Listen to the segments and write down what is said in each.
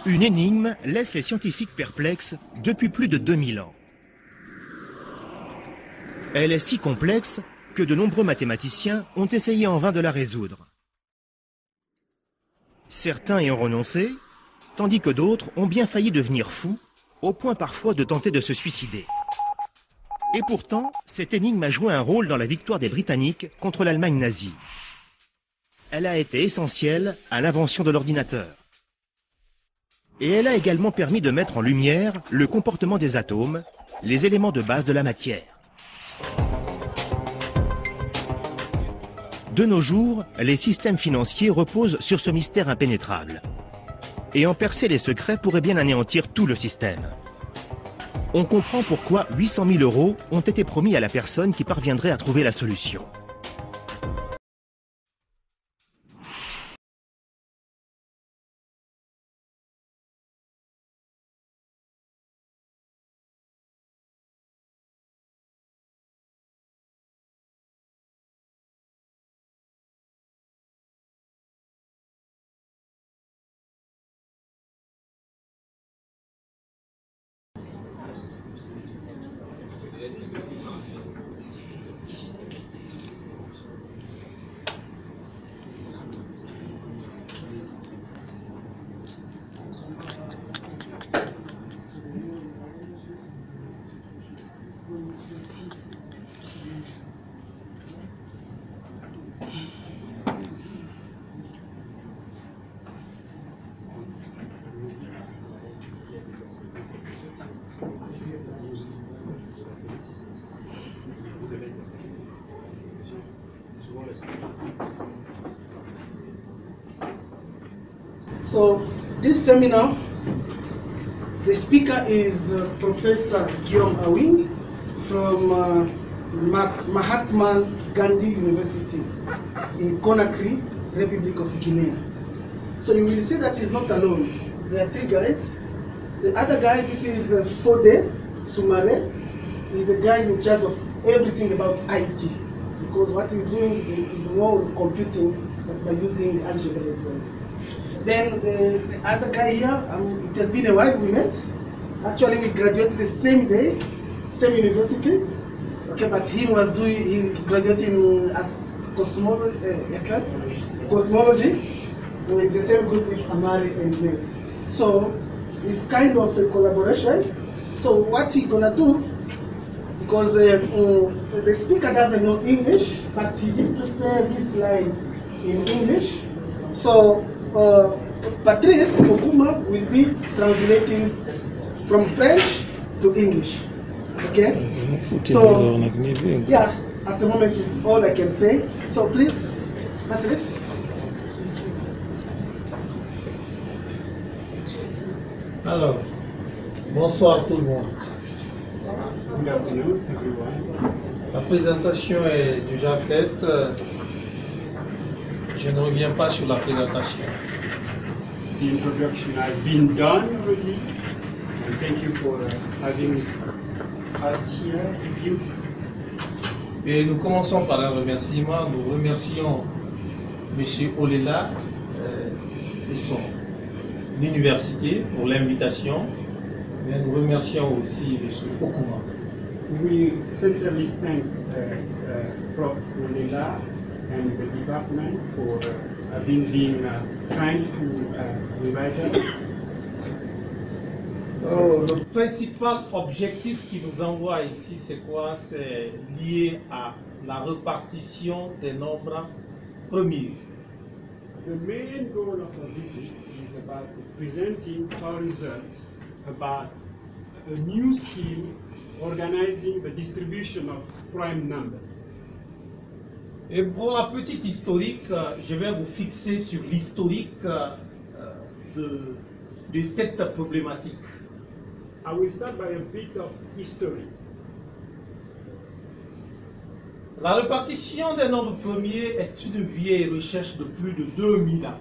Une énigme laisse les scientifiques perplexes depuis plus de 2000 ans. Elle est si complexe que de nombreux mathématiciens ont essayé en vain de la résoudre. Certains y ont renoncé, tandis que d'autres ont bien failli devenir fous, au point parfois de tenter de se suicider. Et pourtant, cette énigme a joué un rôle dans la victoire des Britanniques contre l'Allemagne nazie. Elle a été essentielle à l'invention de l'ordinateur. Et elle a également permis de mettre en lumière le comportement des atomes, les éléments de base de la matière. De nos jours, les systèmes financiers reposent sur ce mystère impénétrable. Et en percer les secrets pourrait bien anéantir tout le système. On comprend pourquoi 800 000 € ont été promis à la personne qui parviendrait à trouver la solution. So this seminar, the speaker is Professor Guillaume Awing from Mahatma Gandhi University in Conakry, Republic of Guinea. So you will see that he's not alone. There are three guys. The other guy, this is Fode Soumare. He's a guy in charge of everything about IT, because what he's doing is more computing, but by using algebra as well. Then the other guy here, it has been a while we met. Actually, we graduated the same day, same university. Okay, but he graduated in cosmology. We're in the same group with Amari and me. So it's kind of a collaboration. So what we're gonna do, because the speaker doesn't know English, but he did prepare his slides in English. So Patrice Okuma will be translating from French to English. Okay? So, yeah, at the moment is all I can say. So please, Patrice. Alors, bonsoir tout le monde. La présentation est déjà faite. Je ne reviens pas sur la présentation. The introduction has been done already. And thank you for having us here with you. Et nous commençons par un remerciement. Nous remercions M. Olela et son université pour l'invitation. Mais nous remercions aussi M. Okuma. We sincerely thank Prof. Olela and the department for having been kind to invite us. Le principal objectif qui nous envoie ici, c'est quoi? C'est lié à la répartition des nombres premiers. The main goal of our visit is about presenting our results about a new scheme organizing the distribution of prime numbers. Et pour la petite historique, je vais vous fixer sur l'historique de cette problématique. I will start by a bit of history. La répartition des nombres premiers est une vieille recherche de plus de 2000 ans.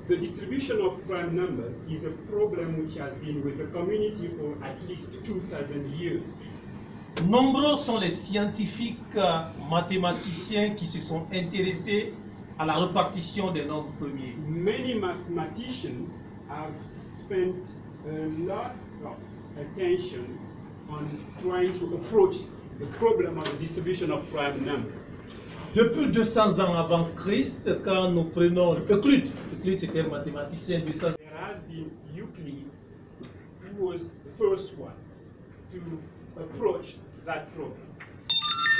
The distribution of prime numbers is a problem which has been with the community for at least 2000 years. Nombreux sont les scientifiques mathématiciens qui se sont intéressés à la répartition des nombres premiers. Many mathematicians have spent a lot of attention on trying to approach the problem of the distribution of prime numbers. Depuis 200 ans avant Christ, quand nous prenons Euclide, Euclide c'était un mathématicien 200. There has been Euclid, who was the first one to approach that problem.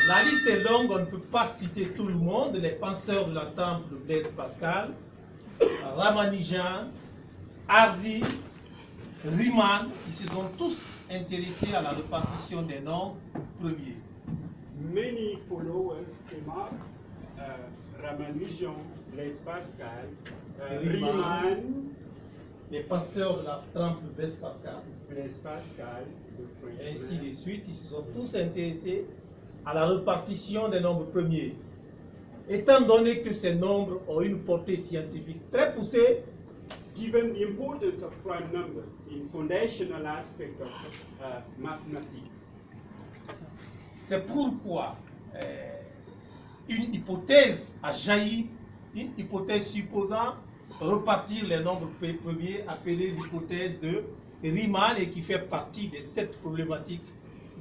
La liste est longue, on ne peut pas citer tout le monde. Les penseurs de la Temple, Blaise Pascal, Ramanujan, Hardy, Riemann, qui se sont tous intéressés à la répartition des nombres premiers. Many followers came up, Ramanujan, Blaise Pascal, Riemann, les penseurs de la Temple, Blaise Pascal, the et ainsi de suite, ils se sont tous intéressés à la répartition des nombres premiers. Étant donné que ces nombres ont une portée scientifique très poussée, given the importance of prime numbers in foundational aspect of mathematics. C'est pourquoi une hypothèse a jailli, une hypothèse supposant repartir les nombres premiers, appelée l'hypothèse de Riemann, et qui fait partie des 7 problématiques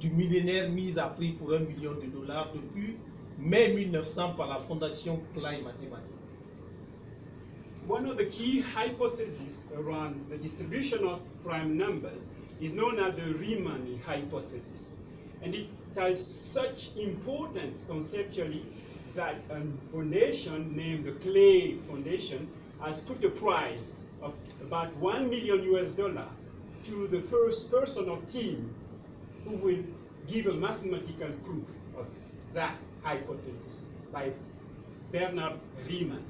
du millénaire mises à prix pour $1 million depuis mai 1900 par la Fondation Klein Mathématiques. One of the key hypotheses around the distribution of prime numbers is known as the Riemann hypothesis. And it has such importance conceptually that a foundation named the Clay Foundation has put a prize of about $1 million to the first person or team who will give a mathematical proof of that hypothesis by Bernard Riemann.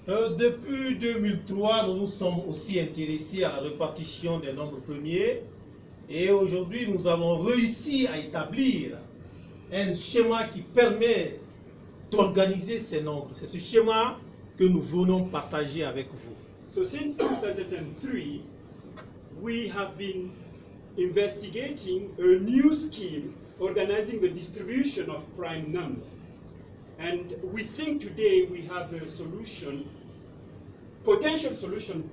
Depuis 2003, nous nous sommes aussi intéressés à la répartition des nombres premiers, et aujourd'hui nous avons réussi à établir un schéma qui permet d'organiser ces nombres. C'est ce schéma que nous venons partager avec vous. So since 2003, we have been investigating a new scheme organizing the distribution of prime numbers. And we think today we have a solution, potential solution,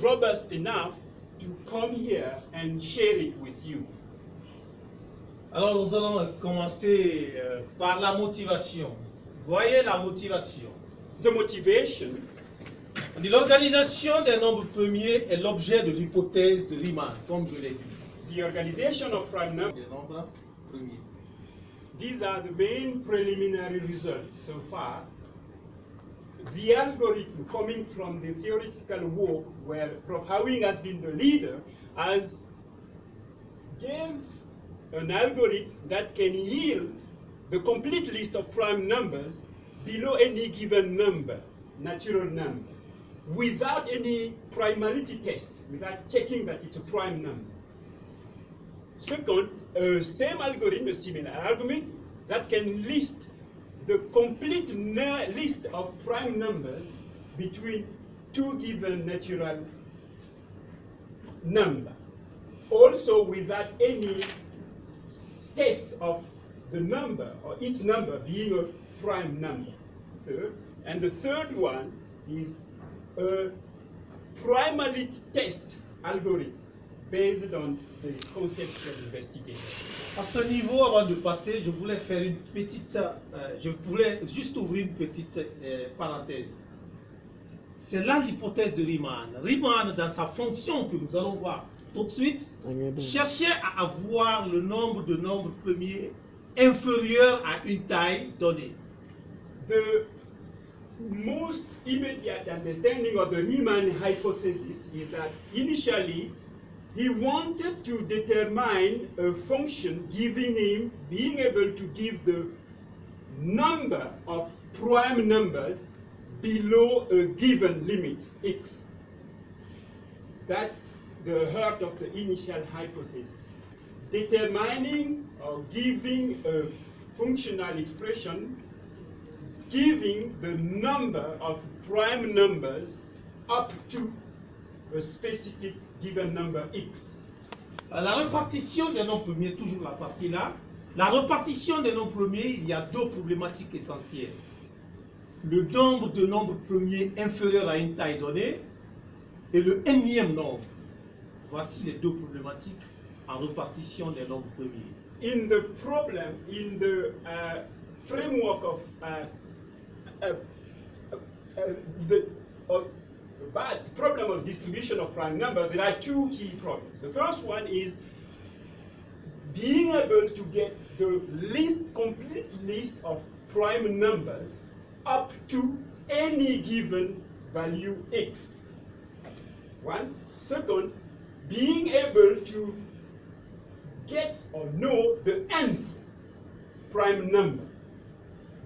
robust enough to come here and share it with you. Alors nous allons commencer par la motivation. Voyez la motivation. The motivation. L'organisation des nombres premiers est l'objet de l'hypothèse de Riemann, comme je l'ai dit. The organization of prime numbers. Des nombres premiers. These are the main preliminary results so far. The algorithm coming from the theoretical work where Prof. Howing has been the leader has gave an algorithm that can yield the complete list of prime numbers below any given number, natural number, without any primality test, without checking that it's a prime number. Second, same algorithm, a similar algorithm, that can list the complete list of prime numbers between two given natural number, also without any test of the number or each number being a prime number. Third, and the third one is a primality test algorithm based on the conceptual investigation. À ce niveau, avant de passer, je voulais faire une petite, je voulais juste ouvrir une petite parenthèse. C'est là l'hypothèse de Riemann. Riemann, dans sa fonction que nous allons voir tout de suite, cherchait à avoir le nombre de nombres premiers inférieur à une taille donnée. The most immediate understanding of the Riemann hypothesis is that initially he wanted to determine a function giving him being able to give the number of prime numbers below a given limit, x. That's the heart of the initial hypothesis. Determining or giving a functional expression giving the number of prime numbers up to a specific given number x. La répartition des nombres premiers, toujours la partie là. La répartition des nombres premiers, il y a deux problématiques essentielles. Le nombre de nombres premiers inférieur à une taille donnée et le nth nombre. voici les deux problématiques en répartition des nombres premiers. In the problem, in the framework of the bad problem of distribution of prime number, there are two key problems. The first one is being able to get the complete list of prime numbers up to any given value x. One. Second, being able to get or know the nth prime number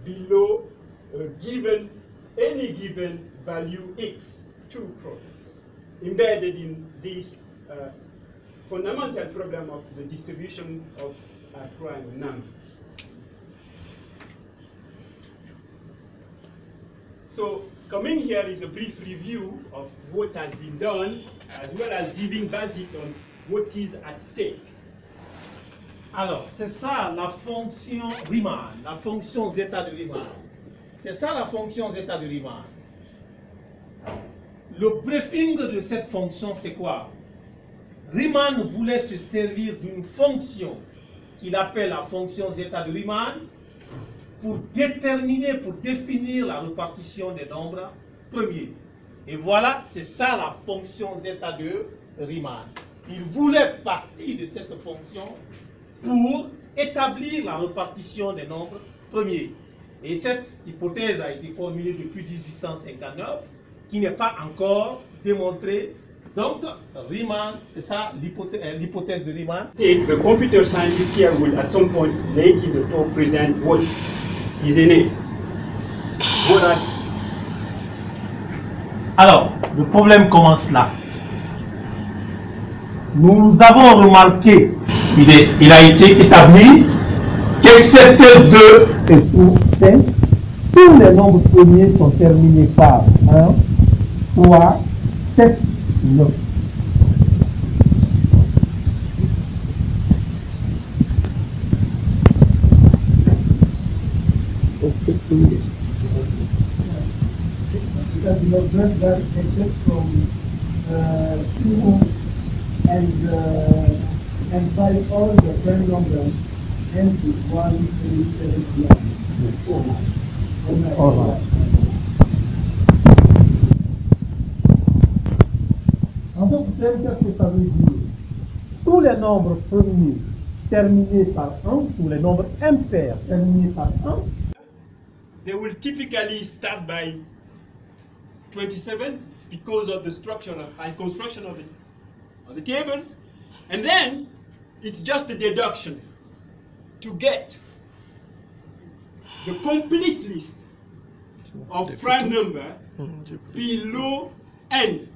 below any given value x. Two problems embedded in this fundamental problem of the distribution of prime numbers. So coming here is a brief review of what has been done, as well as giving basics on what is at stake. Alors, c'est ça la fonction Riemann, la fonction zeta de Riemann. C'est ça la fonction zeta de Riemann. Le briefing de cette fonction, c'est quoi? Riemann voulait se servir d'une fonction qu'il appelle la fonction zeta de Riemann pour déterminer, pour définir la répartition des nombres premiers. Et voilà, c'est ça la fonction zeta de Riemann. Il voulait partir de cette fonction pour établir la répartition des nombres premiers. Et cette hypothèse a été formulée depuis 1859, qui n'est pas encore démontrée. Donc, Riemann, c'est ça l'hypothèse de Riemann. The computer scientist here will at some point late in the talk present what is in it. Alors, le problème commence là. Nous avons remarqué, il a été établi qu'excepté 2 et pour 5, tous les nombres premiers sont terminés par 1, 3, 7, 9. Because you have learned that except from 2 and 5, all the prime numbers end with 1, 3, 7, 9. All right. En d'autres termes, qu'est-ce que ça veut dire? Tous les nombres premiers terminés par 1, tous les nombres impairs terminés par 1, they will typically start by 27 because of the structure and construction of the tables, and then it's just a deduction to get the complete list of prime number below n.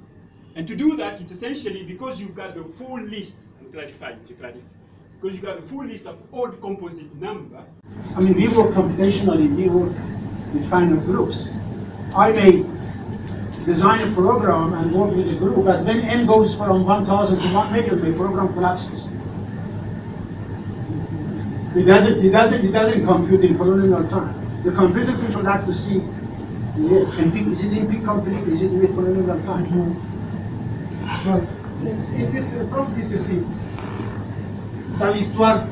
And to do that, it's essentially because you've got the full list, because you've got the full list of all the composite number. I mean, we work computationally, we work with finite groups. I may design a program and work with a group, but when n goes from 1,000 to 1 million, the program collapses. It doesn't compute in polynomial time. The computer people like to see, yes, is it in peak complete, is it in polynomial time? Prof, this is dans l'histoire